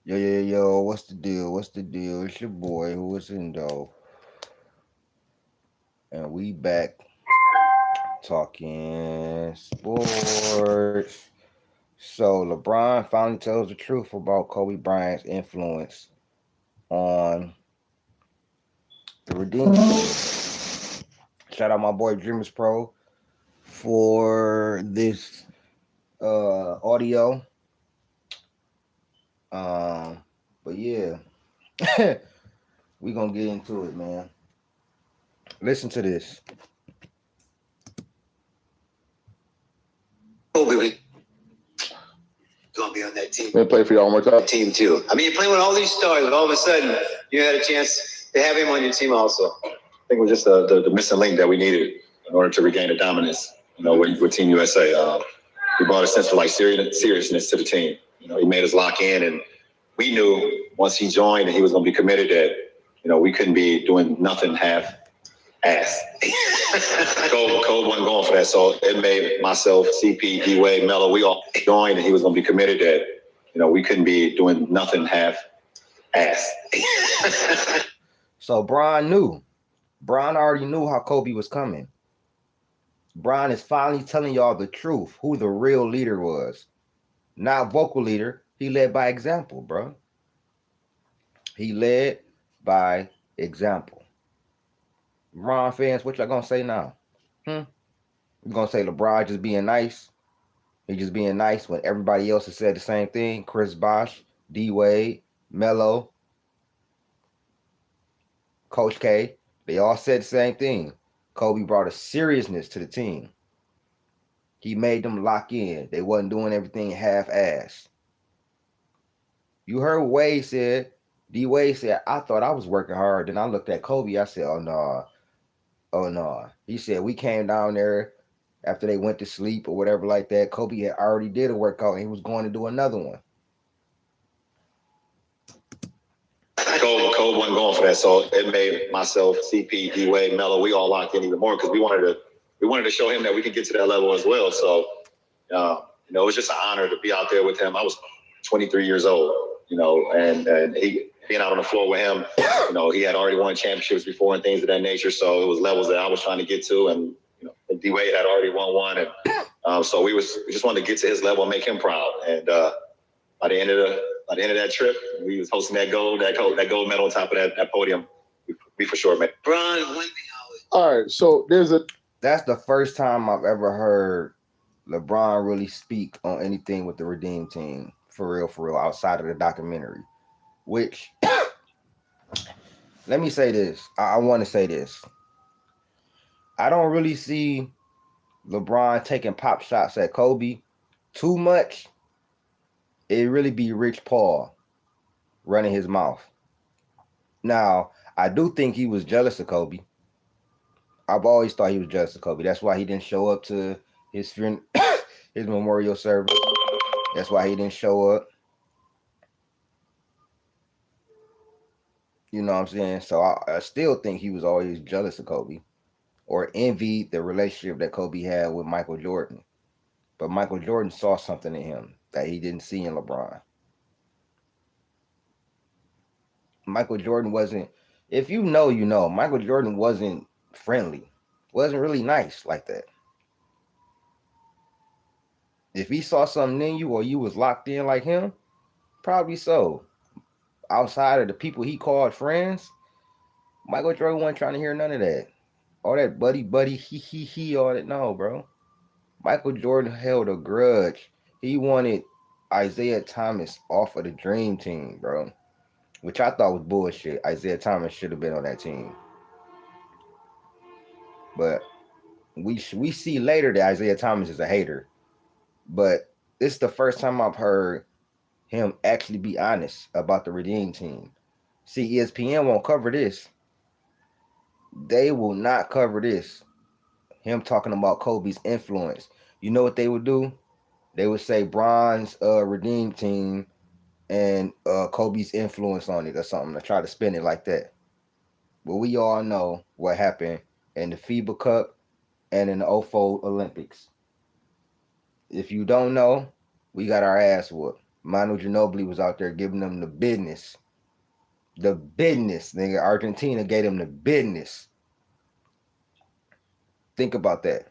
Yo, what's the deal? What's the deal? It's your boy who is in though. And we back talking sports. So LeBron finally tells the truth about Kobe Bryant's influence on the Redeem Team. Shout out my boy Dreamers Pro for this audio. But yeah, we gonna get into it, man. Listen to this. Kobe gonna be on that team. Gonna play for y'all one more time. Team too. I mean, you're playing with all these stars, but all of a sudden you had a chance to have him on your team also. I think it was just the missing link that we needed in order to regain the dominance. With Team USA, he brought a sense of seriousness to the team. He made us lock in, and we knew once he joined and he was gonna be committed that we couldn't be doing nothing half ass. Cole wasn't going for that, so it made myself, CP, D-Wade, Mello, we all joined, and he was going to be committed that we couldn't be doing nothing half ass. So Bron knew. Bron already knew how Kobe was coming. Bron is finally telling y'all the truth, who the real leader was. Not vocal leader. He led by example, bro. He led by example. LeBron fans, what y'all gonna say now? You gonna say LeBron just being nice? He just being nice when everybody else has said the same thing? Chris Bosh, D-Wade, Melo, Coach K, they all said the same thing. Kobe brought a seriousness to the team. He made them lock in. They wasn't doing everything half-assed. You heard what Wade said. D-Wade said, I thought I was working hard. Then I looked at Kobe. I said, oh, no. Oh, no. He said, we came down there after they went to sleep or whatever like that. Kobe had already did a workout and he was going to do another one. Cole wasn't going for that, so it made myself, CP, D-Wade, Mello, we all locked in even more because we wanted to show him that we could get to that level as well. So, it was just an honor to be out there with him. I was 23 years old, and he being out on the floor with him, he had already won championships before and things of that nature. So it was levels that I was trying to get to, and D-Wade had already won one, and so we just wanted to get to his level and make him proud. And by the end of that trip, we was hosting that gold medal on top of that podium. We for sure made. All right, so that's the first time I've ever heard LeBron really speak on anything with the Redeem Team, for real, outside of the documentary. Which, let me say this. I want to say this. I don't really see LeBron taking pop shots at Kobe too much. It really be Rich Paul running his mouth. Now, I do think he was jealous of Kobe. I've always thought he was jealous of Kobe. That's why he didn't show up to his his memorial service. That's why he didn't show up. You know what I'm saying? So I still think he was always jealous of Kobe or envied the relationship that Kobe had with Michael Jordan. But Michael Jordan saw something in him that he didn't see in LeBron. Michael Jordan wasn't, if you know, Michael Jordan wasn't friendly, wasn't really nice like that. If he saw something in you or you was locked in like him, probably so. Outside of the people he called friends, Michael Jordan wasn't trying to hear none of that. All that buddy, he, all that. No, bro. Michael Jordan held a grudge. He wanted Isaiah Thomas off of the Dream Team, bro. Which I thought was bullshit. Isaiah Thomas should have been on that team. But we see later that Isaiah Thomas is a hater. But this is the first time I've heard him actually be honest about the Redeem Team. See, ESPN won't cover this. They will not cover this. Him talking about Kobe's influence. You know what they would do? They would say Bron's Redeem Team and Kobe's influence on it or something to try to spin it like that. But we all know what happened in the FIBA Cup and in the '04 Olympics. If you don't know, we got our ass whooped. Manu Ginobili was out there giving them the business. The business, nigga. Argentina gave them the business. Think about that.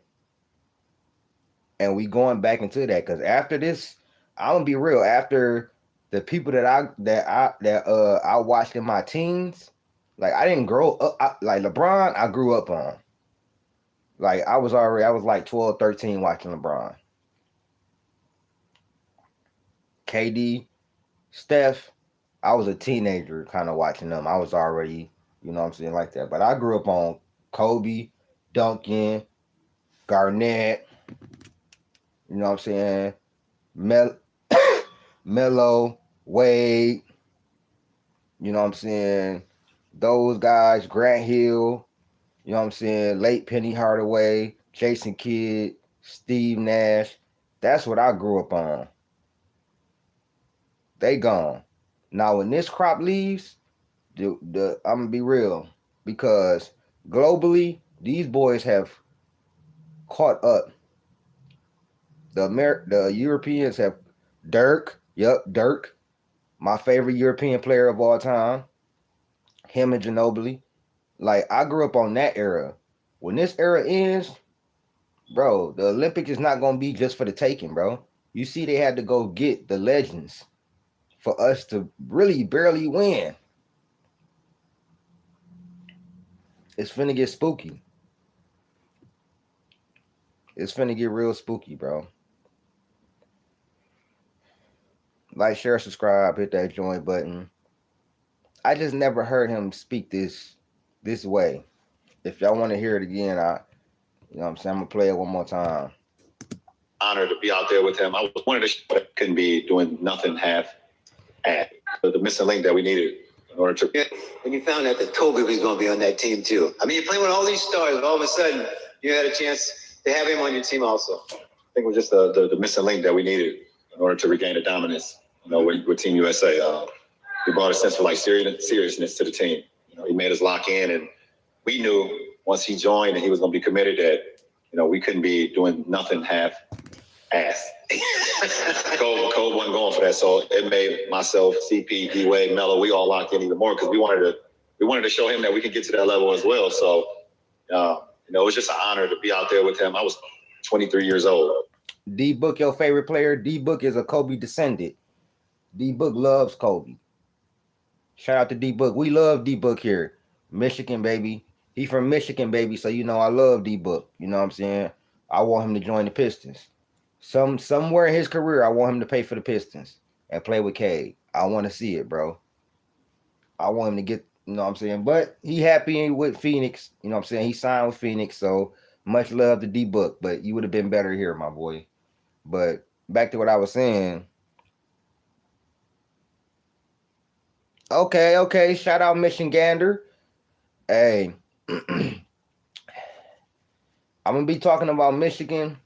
And we going back into that because after this, I'm gonna be real. After the people that I watched in my teens, like I didn't grow up like LeBron. I grew up on. Like I was like 12, 13 watching LeBron. KD, Steph, I was a teenager kind of watching them. I was already, you know what I'm saying, like that. But I grew up on Kobe, Duncan, Garnett, you know what I'm saying, Melo, Wade, you know what I'm saying, those guys, Grant Hill, you know what I'm saying, late Penny Hardaway, Jason Kidd, Steve Nash. That's what I grew up on. They gone. Now when this crop leaves, I'm gonna be real, because globally these boys have caught up. The Europeans have Dirk. Yep, Dirk, my favorite European player of all time. Him and Ginobili. Like I grew up on that era. When this era ends, bro, the Olympics is not gonna be just for the taking, bro. You see, they had to go get the legends for us to really barely win. It's finna get spooky. It's finna get real spooky, bro. Like, share, subscribe, hit that join button. I just never heard him speak this way. If y'all want to hear it again, you know what I'm saying, I'm gonna play it one more time. Honored to be out there with him. I was one of the that couldn't be doing nothing half at the missing link that we needed in order to. When you found out that Kobe was going to be on that team too, I mean, you're playing with all these stars, but all of a sudden you had a chance to have him on your team also. I think it was just the missing link that we needed in order to regain the dominance. You know, with Team USA, he brought a sense of like seriousness to the team. You know, he made us lock in, and we knew once he joined and he was going to be committed that, you know, we couldn't be doing nothing half ass. Cole wasn't going for that, so it made myself, CP, D-Wade, Melo, we all locked in even more because we wanted to show him that we could get to that level as well. So, you know, it was just an honor to be out there with him. I was 23 years old. D-Book, your favorite player? D-Book is a Kobe descendant. D-Book loves Kobe. Shout out to D-Book. We love D-Book here. Michigan, baby. He from Michigan, baby, so you know I love D-Book. You know what I'm saying? I want him to join the Pistons. Somewhere in his career, I want him to pay for the Pistons and play with Cade. I want to see it, bro. I want him to get, you know what I'm saying? But he happy with Phoenix. You know what I'm saying? He signed with Phoenix, so much love to D-Book. But you would have been better here, my boy. But back to what I was saying. Okay. Shout out Michigander. Hey, I'm gonna be talking about Michigan.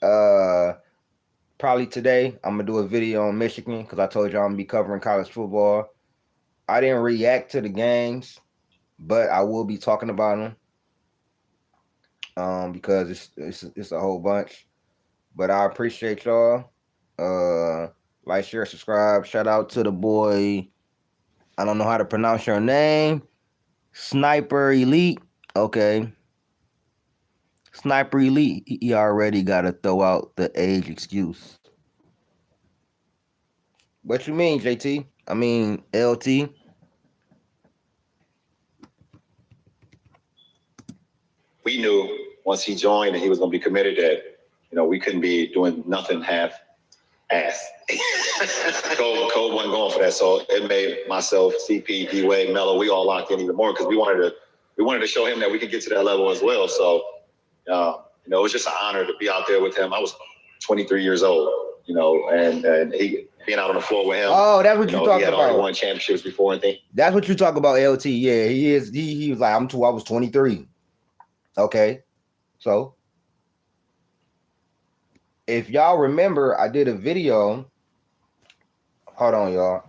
Probably today. I'm gonna do a video on Michigan because I told you I'm gonna be covering college football. I didn't react to the games, but I will be talking about them because it's a whole bunch. But I appreciate y'all. Like, share, subscribe. Shout out to the boy. I don't know how to pronounce your name. Sniper Elite. Okay. Sniper Elite. He already got to throw out the age excuse. What you mean, JT? I mean, LT. We knew once he joined and he was going to be committed that, you know, we couldn't be doing nothing half ass. Cole wasn't going for that, so it made myself, CP, D-Wade, Melo, we all locked in even more because we wanted to show him that we could get to that level as well. So, you know, it was just an honor to be out there with him. I was 23 years old, you know, and he being out on the floor with him. Oh, that's what you talking about. He had already won championships before and things. That's what you talk about, LT. Yeah, he is. He was like, I was 23. Okay, so if y'all remember, I did a video. Hold on, y'all.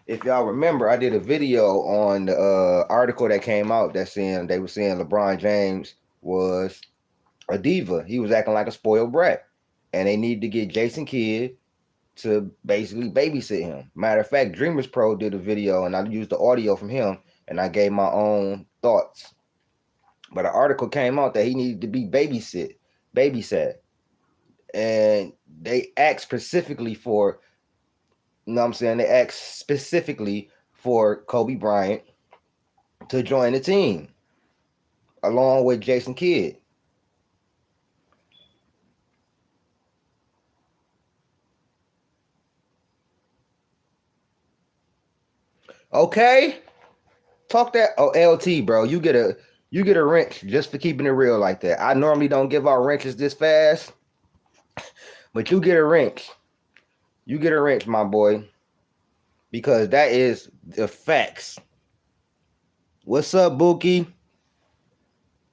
If y'all remember, I did a video on the article that came out that they were saying LeBron James was a diva. He was acting like a spoiled brat. and they need to get Jason Kidd to basically babysit him. Matter of fact, Dreamers Pro did a video, and I used the audio from him, and I gave my own thoughts. But an article came out that he needed to be babysat, and they asked specifically for, you know what I'm saying? They asked specifically for Kobe Bryant to join the team along with Jason Kidd. Okay, talk that. Oh, LT, bro, you get a wrench just for keeping it real like that. I normally don't give out wrenches this fast, but you get a wrench. You get a wrench, my boy, because that is the facts. What's up, Buki?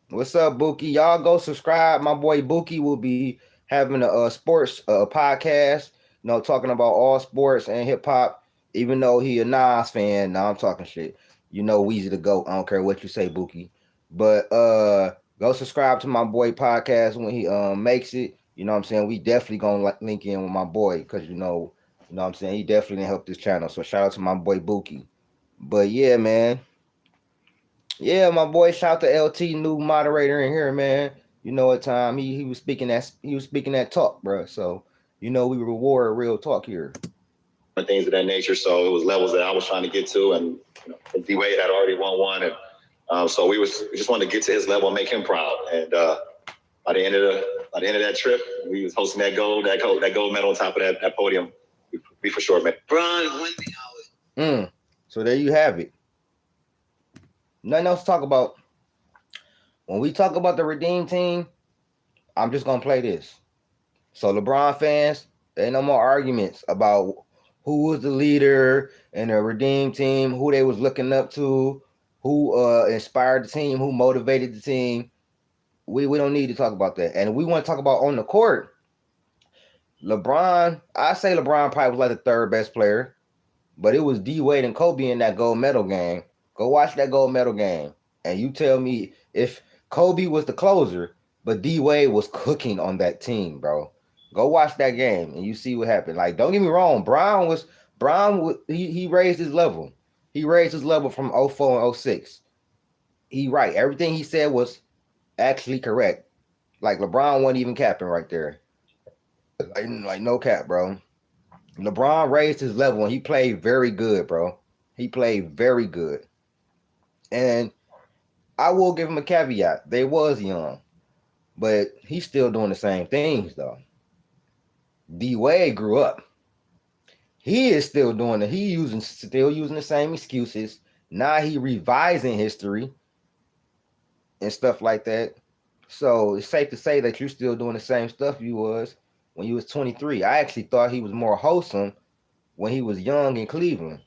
What's up, Buki? Y'all go subscribe. My boy Buki will be having a sports podcast, you know, talking about all sports and hip hop. Even though he a Nas fan, now I'm talking shit. You know, Weezy the GOAT. I don't care what you say, Buki. But go subscribe to my boy podcast when he makes it. You know what I'm saying? We definitely gonna link in with my boy because you know what I'm saying? He definitely helped this channel. So shout out to my boy Buki. But yeah, man. Yeah, my boy, shout out to LT, new moderator in here, man. You know what time he was speaking that talk, bro. So you know we reward real talk here. And things of that nature. So it was levels that I was trying to get to, and you know, D Wade had already won one, and so we just wanted to get to his level and make him proud. And by the end of that trip, we was hosting that gold medal on top of that podium. We for sure, man. Bron, when So there you have it. Nothing else to talk about. When we talk about the Redeem team, I'm just gonna play this. So LeBron fans, there ain't no more arguments about who was the leader in the Redeem team, who they was looking up to, who inspired the team, who motivated the team. We don't need to talk about that. And we want to talk about on the court. LeBron, I say LeBron probably was like the third best player, but it was D Wade and Kobe in that gold medal game. Go watch that gold medal game, and you tell me if Kobe was the closer, but D Wade was cooking on that team, bro. Go watch that game, and you see what happened. Like, don't get me wrong, he raised his level. He raised his level from 04 and 06. He right. Everything he said was actually correct. Like LeBron wasn't even capping right there. Like no cap, bro. LeBron raised his level and he played very good, bro. He played very good. And I will give him a caveat. They was young, but he's still doing the same things, though. D Wade grew up. He is still doing it. Still using the same excuses. Now he revising history and stuff like that. So it's safe to say that you're still doing the same stuff you was when you was 23. I actually thought he was more wholesome when he was young in Cleveland.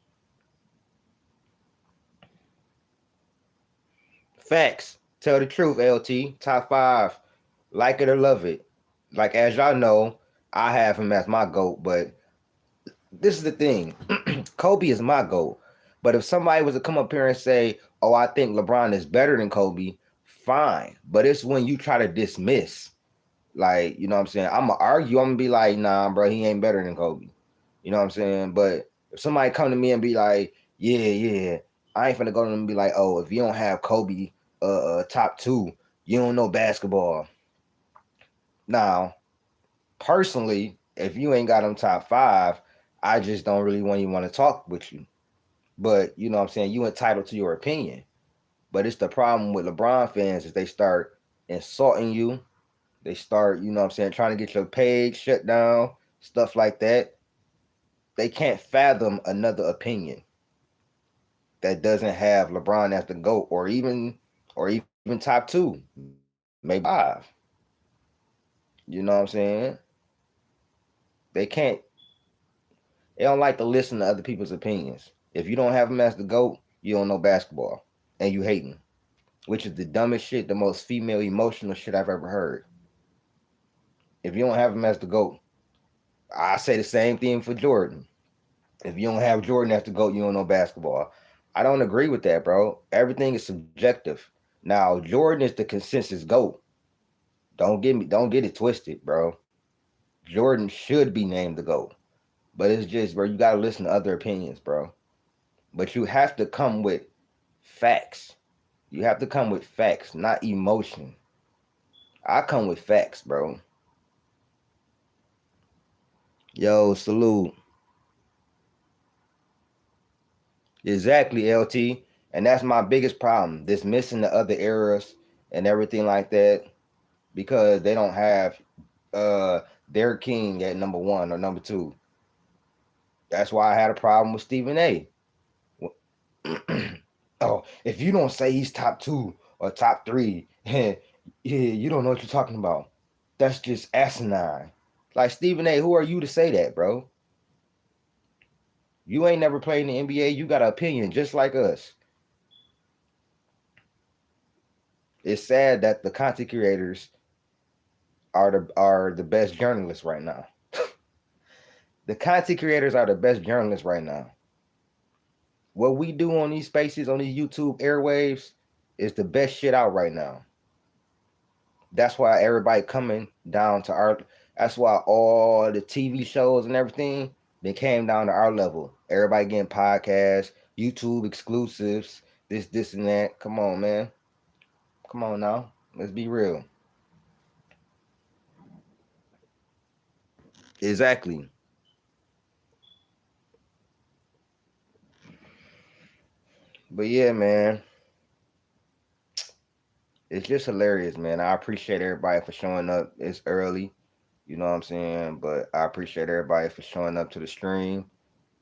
Facts. Tell the truth, LT. Top 5. Like it or love it. Like, as y'all know, I have him as my GOAT, but this is the thing. Kobe is my GOAT. But if somebody was to come up here and say, oh, I think LeBron is better than Kobe, fine. But it's when you try to dismiss. Like, you know what I'm saying? I'm going to argue. I'm going to be like, nah, bro, he ain't better than Kobe. You know what I'm saying? But if somebody come to me and be like, yeah, I ain't finna go to them and be like, oh, if you don't have Kobe top 2, you don't know basketball. Now, personally, if you ain't got him top 5, I just don't really want to talk with you. But, you know what I'm saying? You entitled to your opinion. But it's the problem with LeBron fans is they start insulting you. They start, you know what I'm saying, trying to get your page shut down, stuff like that. They can't fathom another opinion that doesn't have LeBron as the GOAT or even top 2, maybe 5. You know what I'm saying? They don't like to listen to other people's opinions. If you don't have him as the GOAT, you don't know basketball and you hate him, which is the dumbest shit, the most female emotional shit I've ever heard. If you don't have him as the GOAT, I say the same thing for Jordan. If you don't have Jordan as the GOAT, you don't know basketball. I don't agree with that, bro. Everything is subjective. Now, Jordan is the consensus GOAT. Don't get it twisted, bro. Jordan should be named the GOAT. But it's just, bro, you gotta listen to other opinions, bro. But you have to come with facts. You have to come with facts, not emotion. I come with facts, bro. Yo, salute. Exactly, LT. And that's my biggest problem. Dismissing the other eras and everything like that because they don't have their king at number 1 or number 2. That's why I had a problem with Stephen A. Oh, if you don't say he's top 2 or top 3, yeah, you don't know what you're talking about. That's just asinine. Like, Stephen A., who are you to say that, bro? You ain't never played in the NBA. You got an opinion just like us. It's sad that the content creators are the best journalists right now. The content creators are the best journalists right now. What we do on these spaces, on these YouTube airwaves, is the best shit out right now. That's why everybody coming down to our. That's why all the TV shows and everything, they came down to our level. Everybody getting podcasts, YouTube exclusives, this, and that. Come on, man. Come on now. Let's be real. Exactly. But yeah, man. It's just hilarious, man. I appreciate everybody for showing up. It's early, you know what I'm saying? But I appreciate everybody for showing up to the stream.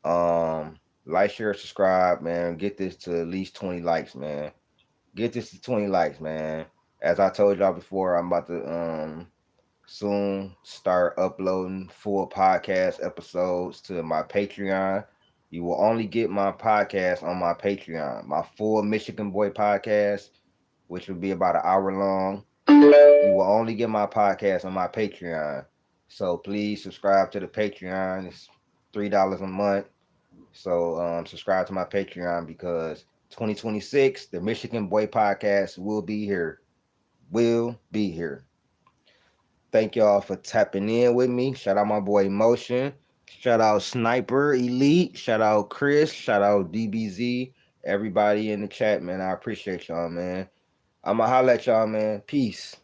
Like, share, subscribe, man. Get this to at least 20 likes, man. Get this to 20 likes, man. As I told y'all before, I'm about to soon start uploading full podcast episodes to my Patreon. You will only get my podcast on my Patreon. My full Michigan Boy podcast, which will be about an hour long. You will only get my podcast on my Patreon. So please subscribe to the Patreon. It's $3 a month. So subscribe to my Patreon because 2026, the Michigan Boy Podcast will be here. Will be here. Thank y'all for tapping in with me. Shout out my boy Motion. Shout out Sniper Elite. Shout out Chris. Shout out DBZ. Everybody in the chat, man. I appreciate y'all, man. I'ma holla at y'all, man. Peace.